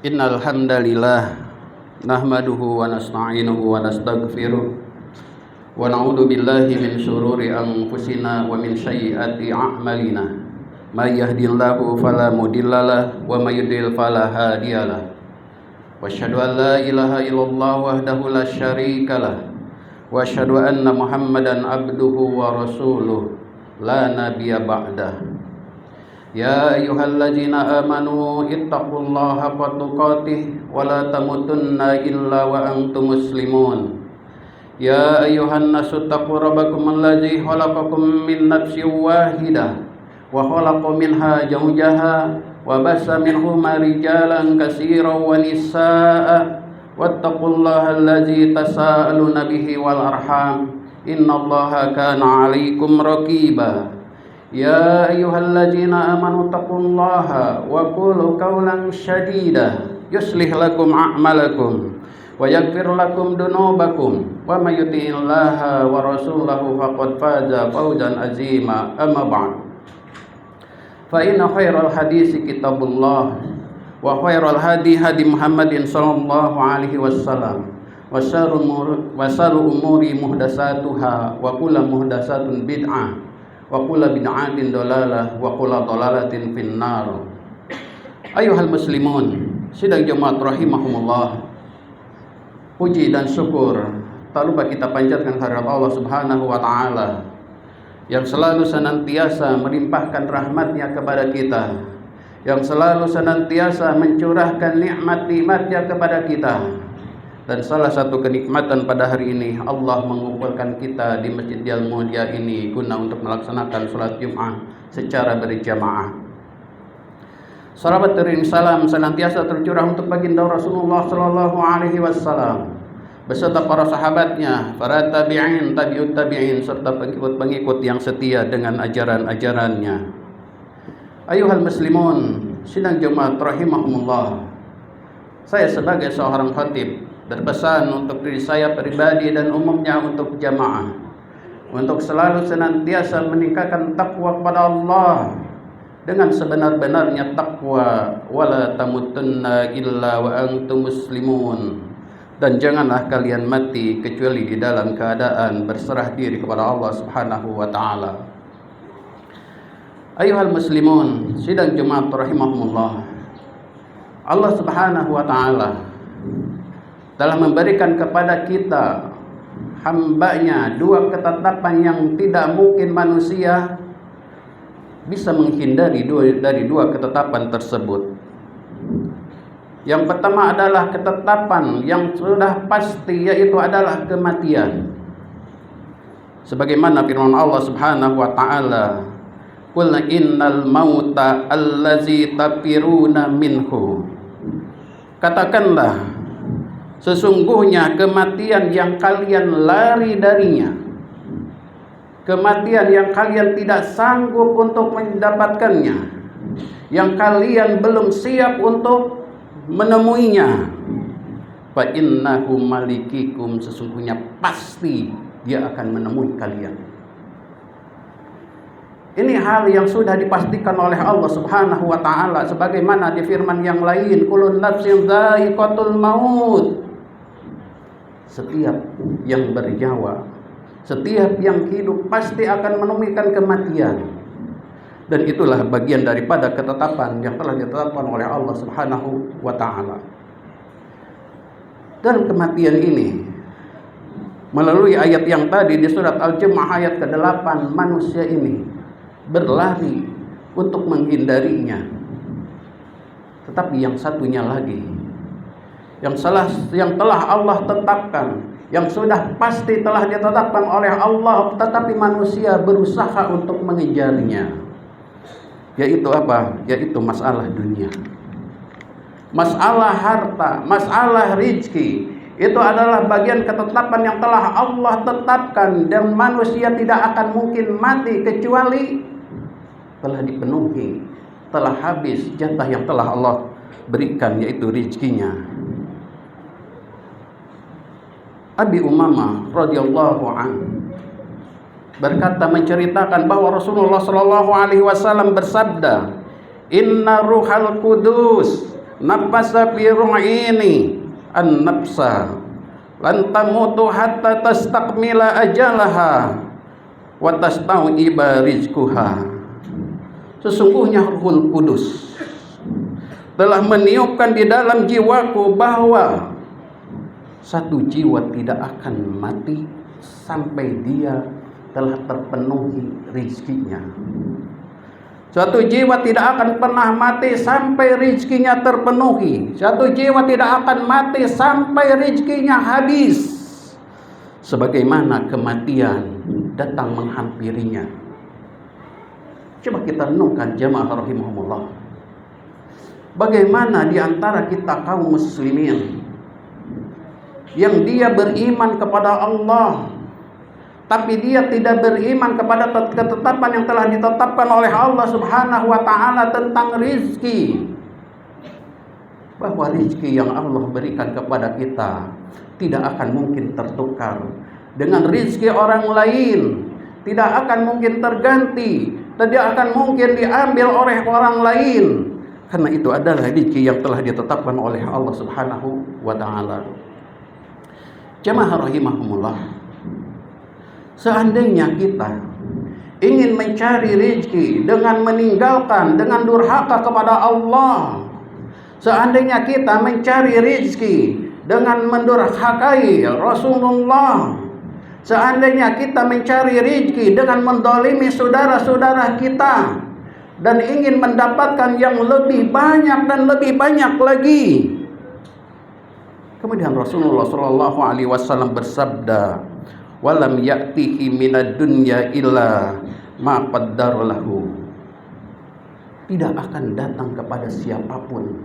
Innal hamdalillah nahmaduhu wa nasta'inuhu wa nastaghfiruh wa na'udzu billahi min syururi anfusina wa min sayyiati a'malina. May yahdihillahu fala mudhillalah wa may yudlil fala hadiyalah. Wa asyhadu an la ilaha illallah wahdahu la syarikalah wa asyhadu anna Muhammadan abduhu wa rasuluh la nabiyya ba'dah. Ya ayyuhalladzina amanu ittaqullaha haqqa tuqatih wa la tamutunna illa wa antum muslimun. Ya ayyuhan nasu taqu rabbakum alladzi khalaqakum min nafsin wahidah wa khalaqa minha zawjaha wa bassa minhuma rijalan katsiran wa nisaa'a wattaqullaha alladzi tasaaluna bihi wal arham innallaha kana 'alaikum raqiba. Ya ayyuhalladzina amanu taqullaha wa qulu qawlan sadida yuslih lakum a'malakum wa yaghfir lakum dunubakum wa may yuti'illaha wa rasulahu faqad faza fawzan azima. Amma ba'd. Fa inna khairal hadisi kitabullah wa khairal hadi hadi Muhammadin sallallahu alaihi wasallam wa syarrul umuri muhdatsatuha wa kullu muhdatsatun bid'ah wa kullu bid'atin dalalah wa kullu dalalatin finnar. Ayuhal muslimun, sidang jemaat rahimahumullah, puji dan syukur tak lupa kita panjatkan kehadirat Allah Subhanahu wa taala yang selalu senantiasa melimpahkan rahmatnya kepada kita, yang selalu senantiasa mencurahkan nikmat-nikmatnya kepada kita. Dan salah satu kenikmatan pada hari ini, Allah mengumpulkan kita di Masjid Al-Mulia ini guna untuk melaksanakan sholat Jum'ah secara berjamaah. Salawat dan salam senantiasa tercurah untuk baginda Rasulullah sallallahu alaihi wasallam beserta para sahabatnya, para tabi'in, tabi'ut tabi'in serta pengikut-pengikut yang setia dengan ajaran-ajarannya. Ayuhal muslimun, sidang jemaat rahimahumullah, saya sebagai seorang khatib berpesan untuk diri saya pribadi dan umumnya untuk jamaah untuk selalu senantiasa meningkatkan takwa kepada Allah dengan sebenar-benarnya takwa, wala tamutunna illa wa antum muslimun, dan janganlah kalian mati kecuali di dalam keadaan berserah diri kepada Allah Subhanahu wa taala. Ayuhal muslimun, sidang jemaat rahimahumullah, Allah Subhanahu wa taala telah memberikan kepada kita hambanya dua ketetapan yang tidak mungkin manusia bisa menghindari dari dua ketetapan tersebut. Yang pertama adalah ketetapan yang sudah pasti, yaitu adalah kematian. Sebagaimana firman Allah Subhanahu wa taala, "Qul innal mauta allazi tafiruna minhu." Katakanlah, sesungguhnya kematian yang kalian lari darinya, kematian yang kalian tidak sanggup untuk mendapatkannya, yang kalian belum siap untuk menemuinya, fa innahu malikikum, sesungguhnya pasti dia akan menemui kalian. Ini hal yang sudah dipastikan oleh Allah Subhanahu wa taala sebagaimana di firman yang lain, kullu nafsin dha'iqatul maut. Setiap yang bernyawa, setiap yang hidup pasti akan menemukan kematian. Dan itulah bagian daripada ketetapan yang telah ditetapkan oleh Allah Subhanahu wa taala. Dan kematian ini melalui ayat yang tadi di surat Al-Jumu'ah ayat ke-8, manusia ini berlari untuk menghindarinya. Tetapi yang satunya lagi, yang telah Allah tetapkan, yang sudah pasti telah ditetapkan oleh Allah, tetapi manusia berusaha untuk mengejarnya, yaitu apa? Yaitu masalah dunia, masalah harta, masalah rezeki. Itu adalah bagian ketetapan yang telah Allah tetapkan, dan manusia tidak akan mungkin mati kecuali telah dipenuhi, telah habis jatah yang telah Allah berikan, yaitu rezekinya. Abi Umamah radhiyallahu anhu berkata, menceritakan bahwa Rasulullah sallallahu alaihi wasallam bersabda, "Inna ruhal qudus nafasa fi ru'ini an-nafsa lan tamutu hatta tastakmila ajalaha wa tastawiba rizquha. Sesungguhnya Ruhul Kudus telah meniupkan di dalam jiwaku bahwa satu jiwa tidak akan mati sampai dia telah terpenuhi rizkinya. Suatu jiwa tidak akan pernah mati sampai rizkinya terpenuhi. Satu jiwa tidak akan mati sampai rizkinya habis. Sebagaimana kematian datang menghampirinya. Coba kita renungkan jamaah rahimahumullah. Bagaimana di antara kita kaum muslimin yang dia beriman kepada Allah, tapi dia tidak beriman kepada ketetapan yang telah ditetapkan oleh Allah Subhanahu wa taala tentang rizki. Bahwa rizki yang Allah berikan kepada kita tidak akan mungkin tertukar dengan rizki orang lain, tidak akan mungkin terganti, tidak akan mungkin diambil oleh orang lain, karena itu adalah rizki yang telah ditetapkan oleh Allah Subhanahu wa taala. Jamaah rahimahumullah, seandainya kita ingin mencari rezeki dengan meninggalkan, dengan durhaka kepada Allah, seandainya kita mencari rezeki dengan mendurhakai Rasulullah, seandainya kita mencari rezeki dengan mendolimi saudara-saudara kita dan ingin mendapatkan yang lebih banyak dan lebih banyak lagi, kemudian Rasulullah Shallallahu Alaihi Wasallam bersabda, walam ya'tihi minad dunya illa ma qaddara lahu. Tidak akan datang kepada siapapun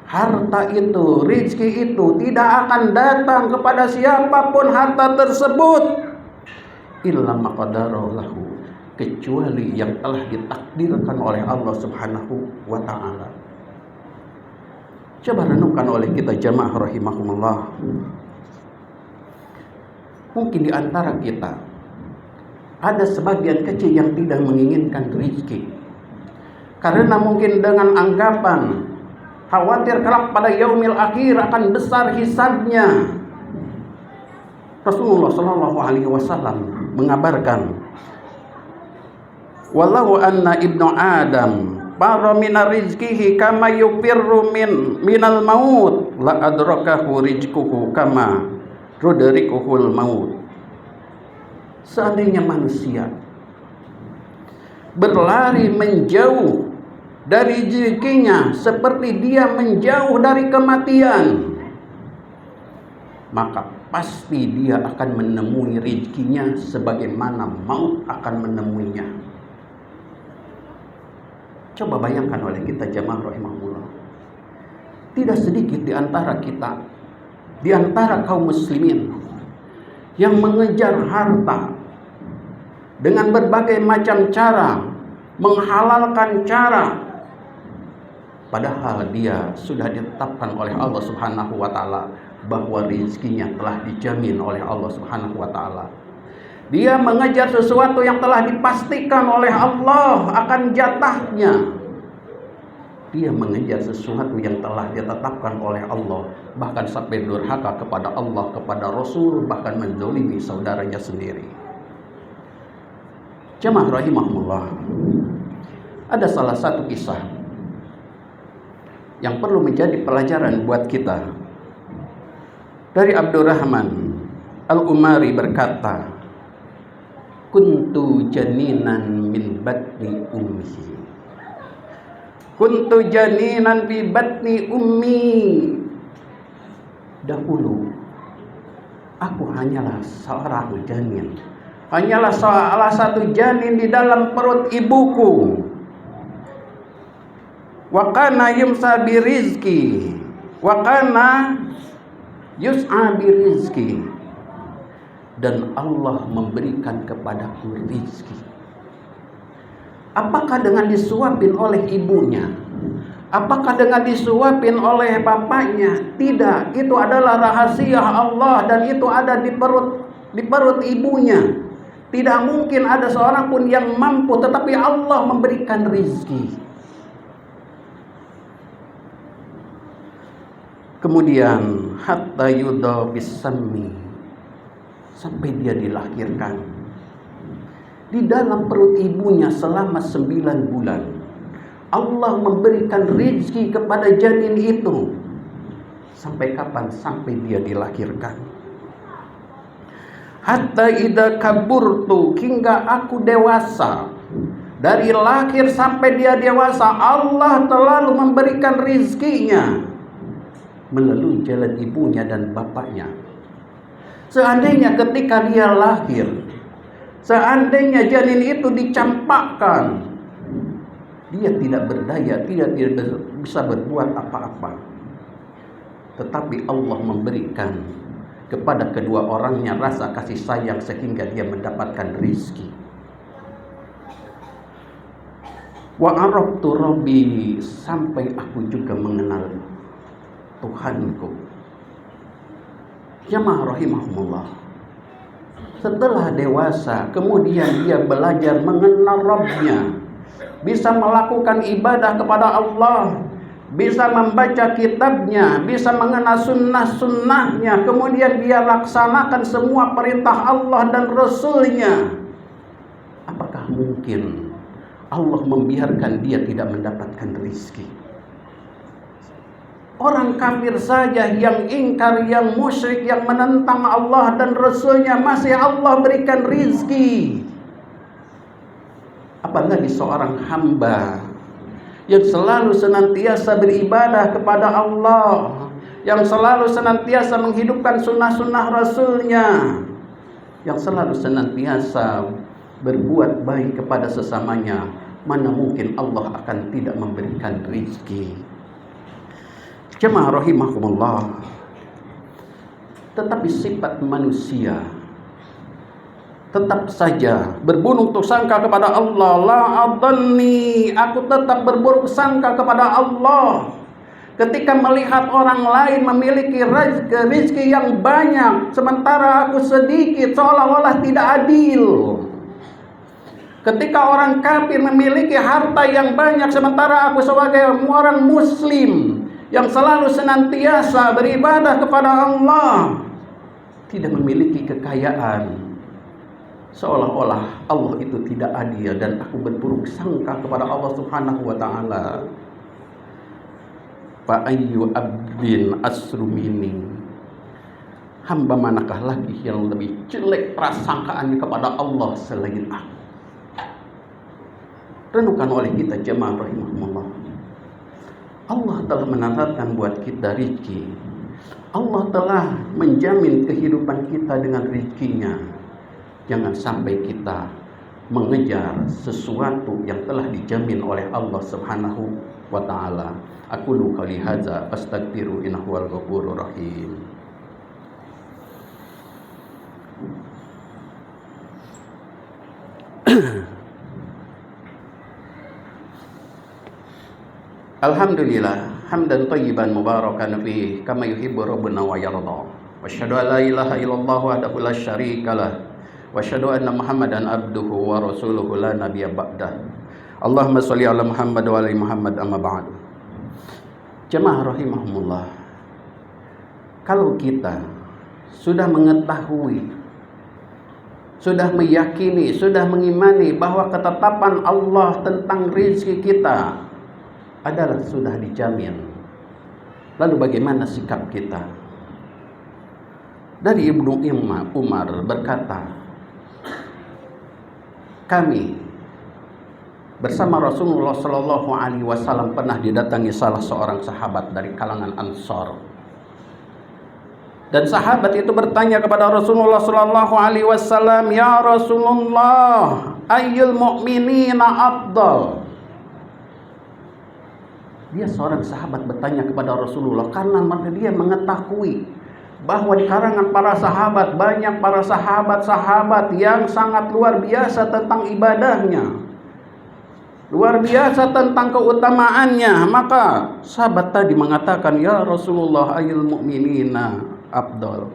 harta itu, rezeki itu tidak akan datang kepada siapapun harta tersebut illa ma qaddara lahu, kecuali yang telah ditakdirkan oleh Allah Subhanahu wa taala. Coba renungkan oleh kita jamaah rahimahumullah. Mungkin di antara kita ada sebagian kecil yang tidak menginginkan rezeki, karena mungkin dengan anggapan khawatir kelak pada yaumil akhir akan besar hisabnya. Rasulullah Shallallahu Alaihi Wasallam mengabarkan, walau anna ibnu Adam para minar rizkihi kama yufirru minal maut la adrakahu rizquhu kama rudrikuhul maut. Seandainya manusia berlari menjauh dari rezekinya seperti dia menjauh dari kematian, maka pasti dia akan menemui rezekinya sebagaimana maut akan menemuinya. Coba bayangkan oleh kita jamaah rahimahullah, tidak sedikit di antara kita, di antara kaum muslimin yang mengejar harta dengan berbagai macam cara, menghalalkan cara, padahal dia sudah ditetapkan oleh Allah Subhanahu wa taala bahwa rezekinya telah dijamin oleh Allah Subhanahu wa taala. Dia mengejar sesuatu yang telah dipastikan oleh Allah akan jatahnya. Dia mengejar sesuatu yang telah ditetapkan oleh Allah, bahkan sampai durhaka kepada Allah, kepada Rasul, bahkan menzalimi saudaranya sendiri. Jamaah rahimahullah, ada salah satu kisah yang perlu menjadi pelajaran buat kita. Dari Abdurrahman Al-Umari berkata, kuntu janinan min batni ummi. Kuntu janinan bi batni ummi. Dahulu aku hanyalah seorang janin, hanyalah salah satu janin di dalam perut ibuku. Wa kana yumsa bi rizki, wa kana yus'a bi rizki, dan Allah memberikan kepadaku rizki. Apakah dengan disuapin oleh ibunya? Apakah dengan disuapin oleh bapaknya? Tidak, itu adalah rahasia Allah dan itu ada di perut ibunya. Tidak mungkin ada seorang pun yang mampu, tetapi Allah memberikan rizki. Kemudian hatta yudha bisammi, sampai dia dilahirkan di dalam perut ibunya selama 9 bulan. Allah memberikan rezeki kepada janin itu. Sampai kapan? Sampai dia dilahirkan. Hatta idza kaburtu, hingga aku dewasa. Dari lahir sampai dia dewasa, Allah selalu memberikan rezekinya melalui jalan ibunya dan bapaknya. Seandainya ketika dia lahir, seandainya janin itu dicampakkan, dia tidak berdaya, tidak bisa berbuat apa-apa. Tetapi Allah memberikan kepada kedua orangnya rasa kasih sayang sehingga dia mendapatkan rezeki. Wa arabtu rabbi, sampai aku juga mengenal Tuhanku. Jamaah rahimahumullah. Setelah dewasa, kemudian dia belajar mengenal Rabbnya, bisa melakukan ibadah kepada Allah, bisa membaca kitabnya, bisa mengenal sunnah-sunnahnya, kemudian dia laksanakan semua perintah Allah dan Rasulnya. Apakah mungkin Allah membiarkan dia tidak mendapatkan rezeki? Orang kafir saja yang ingkar, yang musyrik, yang menentang Allah dan Rasulnya, masih Allah berikan rezeki. Apalagi seorang hamba yang selalu senantiasa beribadah kepada Allah, yang selalu senantiasa menghidupkan sunnah-sunnah Rasulnya, yang selalu senantiasa berbuat baik kepada sesamanya, mana mungkin Allah akan tidak memberikan rezeki? Jemaah rahimahumullah. Tetapi sifat manusia tetap saja berburuk sangka kepada Allah. La adhanni, aku tetap berburuk sangka kepada Allah. Ketika melihat orang lain memiliki rezeki yang banyak, sementara aku sedikit, seolah-olah tidak adil. Ketika orang kafir memiliki harta yang banyak, sementara aku sebagai orang muslim yang selalu senantiasa beribadah kepada Allah tidak memiliki kekayaan, seolah-olah Allah itu tidak adil dan aku berburuk sangka kepada Allah Subhanahu wa taala. Fa ayyu abdin asrumini, hamba manakah lagi yang lebih jelek prasangkaannya kepada Allah selain aku? Renungkan oleh kita jemaah rahimahumullah. Allah telah menetapkan buat kita rezeki. Allah telah menjamin kehidupan kita dengan rezekinya. Jangan sampai kita mengejar sesuatu yang telah dijamin oleh Allah Subhanahu wa taala. Aqulu qouli hadza astaghfiru innahu wal ghafurur rahim. Alhamdulillah hamdan thayyiban mubarakan fi kama yuhibbu rabbuna wa yarda. Wa asyhadu an la ilaha illallah wahdahu la syarikalah wa asyhadu anna Muhammadan abduhu wa rasuluhu la nabiyya ba'dah. Allahumma shalli ala Muhammad wa ali Muhammad amma ba'du. Jemaah rahimahumullah. Kalau kita sudah mengetahui, sudah meyakini, sudah mengimani bahwa ketetapan Allah tentang rezeki kita adalah sudah dijamin, lalu bagaimana sikap kita? Dari Ibnu Umar berkata, kami bersama Rasulullah Shallallahu Alaihi Wasallam pernah didatangi salah seorang sahabat dari kalangan Ansor, dan sahabat itu bertanya kepada Rasulullah Shallallahu Alaihi Wasallam, ya Rasulullah, ayyul mu'minina afdal? Dia seorang sahabat bertanya kepada Rasulullah karena dia mengetahui bahwa di kalangan para sahabat banyak para sahabat-sahabat yang sangat luar biasa tentang ibadahnya, luar biasa tentang keutamaannya. Maka sahabat tadi mengatakan, ya Rasulullah, ayyul mu'minina afdal?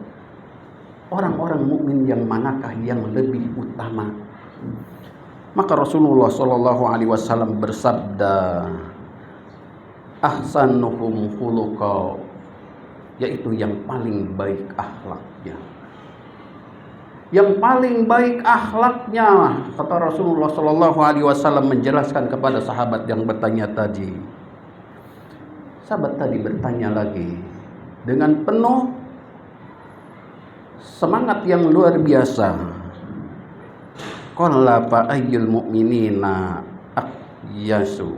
Orang-orang mukmin yang manakah yang lebih utama? Maka Rasulullah Shallallahu Alaihi Wasallam bersabda, ahsanuhum khuluqa yaitu yang paling baik akhlaknya. Yang paling baik akhlaknya, kata Rasulullah Shallallahu Alaihi Wasallam menjelaskan kepada sahabat yang bertanya tadi. Sahabat tadi bertanya lagi dengan penuh semangat yang luar biasa. Qala fa ayyul mu'minina aqyasu.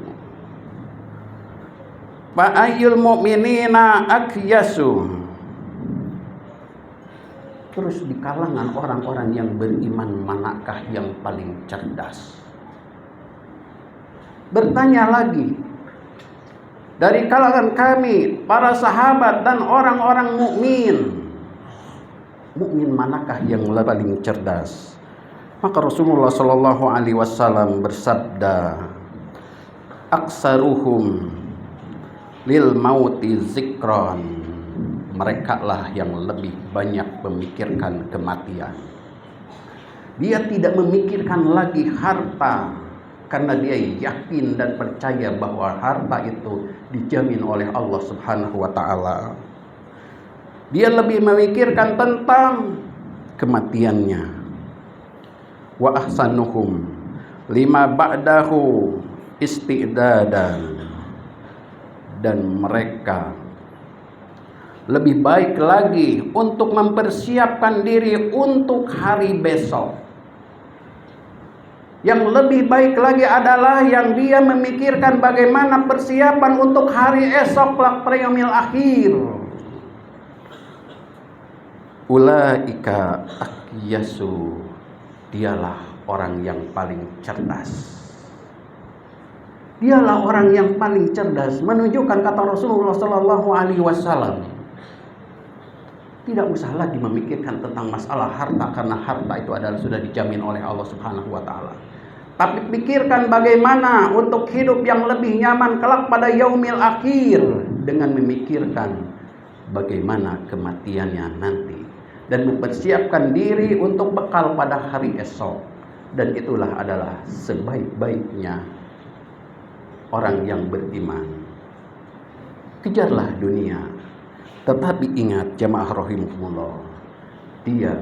Fa ayyul mu'minina aqyasu. Terus di kalangan orang-orang yang beriman, manakah yang paling cerdas? Bertanya lagi, dari kalangan kami, para sahabat dan orang-orang mukmin, mukmin manakah yang paling cerdas? Maka Rasulullah Shallallahu Alaihi Wasallam bersabda, aksaruhum lil mauti zikron. Mereka lah yang lebih banyak memikirkan kematian. Dia tidak memikirkan lagi harta, karena dia yakin dan percaya bahwa harta itu dijamin oleh Allah Subhanahu wa Ta'ala. Dia lebih memikirkan tentang kematiannya. Wa ahsanuhum lima ba'dahu isti'dadan. Dan mereka lebih baik lagi untuk mempersiapkan diri untuk hari besok. Yang lebih baik lagi adalah yang dia memikirkan bagaimana persiapan untuk hari esok, yaumil akhir. Ulaika aqyasu. Dialah orang yang paling cerdas. Dialah orang yang paling cerdas, menunjukkan kata Rasulullah Sallallahu Alaihi Wasallam. Tidak usah lagi memikirkan tentang masalah harta, karena harta itu adalah sudah dijamin oleh Allah Subhanahu wa Ta'ala. Tapi pikirkan bagaimana untuk hidup yang lebih nyaman kelak pada yaumil akhir, dengan memikirkan bagaimana kematiannya nanti, dan mempersiapkan diri untuk bekal pada hari esok. Dan itulah adalah sebaik-baiknya orang yang beriman. Kejarlah dunia, tetapi ingat jamaah rahimahumullah, dia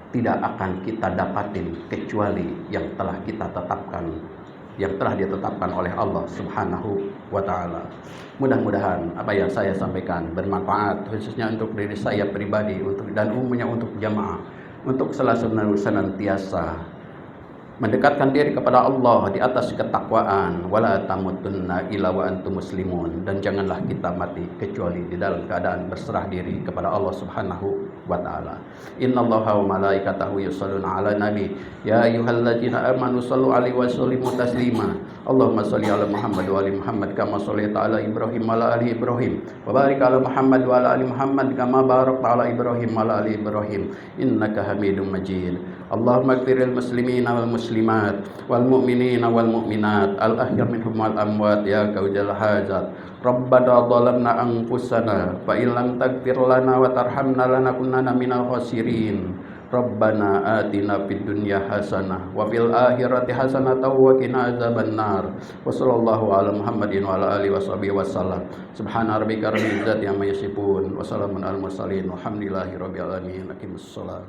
tidak akan kita dapatin kecuali yang telah kita tetapkan, yang telah ditetapkan oleh Allah Subhanahu wa Ta'ala. Mudah-mudahan apa yang saya sampaikan bermanfaat, khususnya untuk diri saya pribadi, dan umumnya untuk jamaah, untuk selalu senantiasa mendekatkan diri kepada Allah di atas ketakwaan. Wala tamutunna illa wa antum muslimun. Dan janganlah kita mati kecuali di dalam keadaan berserah diri kepada Allah Subhanahu wa Ta'ala. Innallaha wa malaikatahu yusholluna ala nabi ya ayyuhalladzina amanu shallu alaihi wa sallimu taslima. Allahumma shalli ala Muhammad wa ali Muhammad kama shallaita ala Ibrahim wa ala ali Ibrahim wa barik ala Muhammad wa ala ali Muhammad kama barakta ala Ibrahim wa ala ali Ibrahim innaka Hamidum Majid. Allahumma ighfiril muslimina wal muslimat wal mu'minina wal mu'minat al ahya minhum wal amwat ya qaudal hajat. Rabbana dhalamna anfusana fa illam taghfir lana wa tarhamna lanakunanna minal khasirin. Rabbana atina fid dunya hasanah wa fil akhirati hasanah wa qina azabannar. Wa sallallahu ala Muhammadin wa ala alihi washabihi wasallam. Subhana rabbika rabbil izzati amma yasifun wa salamun alal mursalin walhamdulillahi rabbil alamin. Aqimussalam.